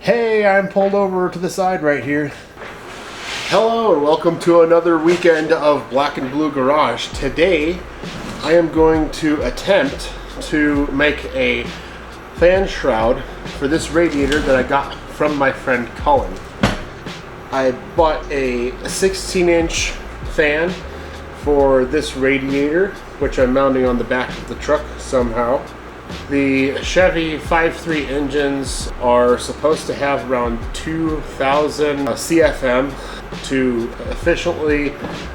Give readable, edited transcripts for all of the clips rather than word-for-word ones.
Hey, I'm pulled over to the side right here. Hello and welcome to another weekend of Black and Blue Garage. Today, I am going to attempt to make a fan shroud for this radiator that I got from my friend Colin. I bought a 16-inch fan for this radiator, which I'm mounting on the back of the truck somehow. The Chevy 5.3 engines are supposed to have around 2,000 CFM to efficiently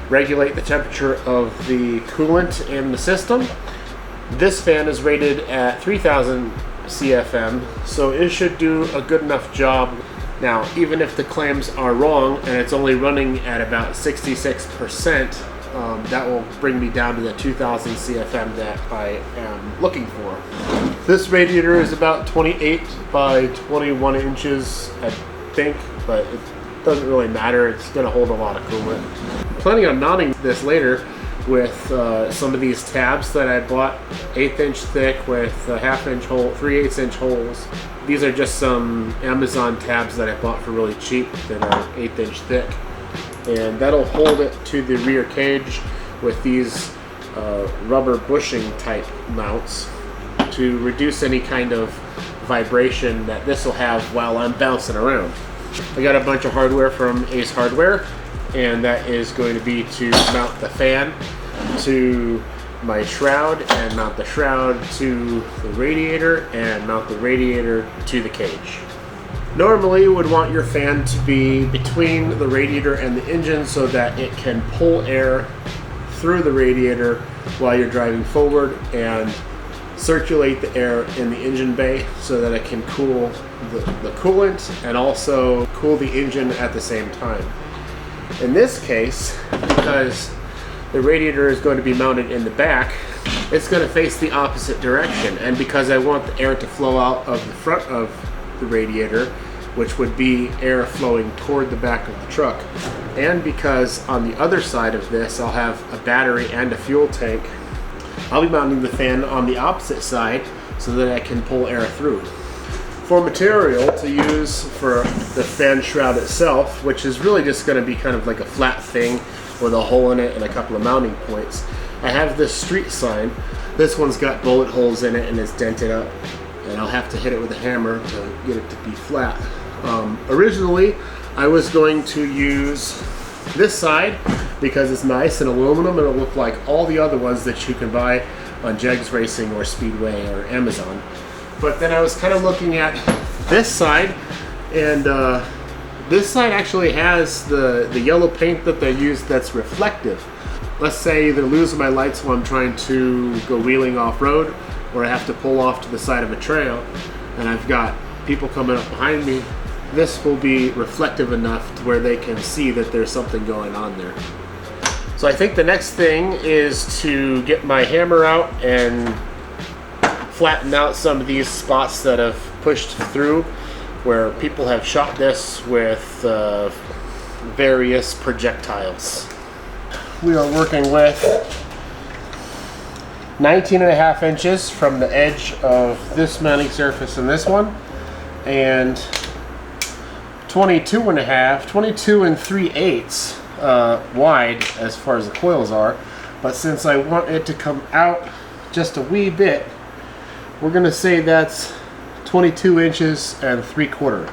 regulate the temperature of the coolant in the system. This fan is rated at 3,000 CFM, so it should do a good enough job. Now, even if the claims are wrong and it's only running at about 66%, that will bring me down to the 2,000 CFM that I am looking for. This radiator is about 28 by 21 inches, I think, but it doesn't really matter. It's going to hold a lot of coolant. I'm planning on mounting this later with some of these tabs that I bought, 1/8 inch thick with a 1/2 inch hole, 3/8 inch holes. These are just some Amazon tabs that I bought for really cheap that are 1/8 inch thick. And that'll hold it to the rear cage with these rubber bushing type mounts to reduce any kind of vibration that this will have while I'm bouncing around. I got a bunch of hardware from Ace Hardware, and that is going to be to mount the fan to my shroud and mount the shroud to the radiator and mount the radiator to the cage. Normally you would want your fan to be between the radiator and the engine so that it can pull air through the radiator while you're driving forward and circulate the air in the engine bay so that it can cool the coolant and also cool the engine at the same time. In this case, because the radiator is going to be mounted in the back, it's going to face the opposite direction, and because I want the air to flow out of the front of the radiator, which would be air flowing toward the back of the truck, and because on the other side of this I'll have a battery and a fuel tank, I'll be mounting the fan on the opposite side so that I can pull air through. For material to use for the fan shroud itself, which is really just going to be kind of like a flat thing with a hole in it and a couple of mounting points, I have this street sign. This one's got bullet holes in it and it's dented up, and I'll have to hit it with a hammer to get it to be flat. Originally, I was going to use this side because it's nice and aluminum and it'll look like all the other ones that you can buy on Jegs Racing or Speedway or Amazon. But then I was kind of looking at this side, and this side actually has the yellow paint that they use that's reflective. Let's say they're losing my lights while I'm trying to go wheeling off-road, or I have to pull off to the side of a trail and I've got people coming up behind me. This will be reflective enough to where they can see that there's something going on there. So I think the next thing is to get my hammer out and flatten out some of these spots that have pushed through where people have shot this with various projectiles. We are working with 19.5 inches from the edge of this mounting surface and this one, and 22 and 3/8 wide as far as the coils are. But since I want it to come out just a wee bit, we're going to say that's 22 inches and 3/4.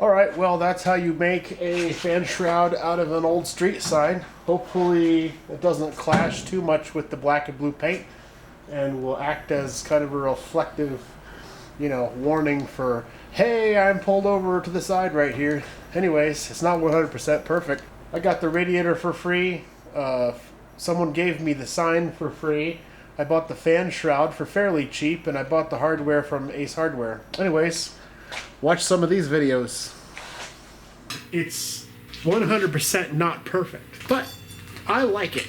Alright, well that's how you make a fan shroud out of an old street sign. Hopefully it doesn't clash too much with the black and blue paint and will act as kind of a reflective, warning for, hey, I'm pulled over to the side right here. Anyways, it's not 100% perfect. I got the radiator for free. Someone gave me the sign for free. I bought the fan shroud for fairly cheap, and I bought the hardware from Ace Hardware. Anyways, watch some of these videos. It's 100% not perfect, but I like it.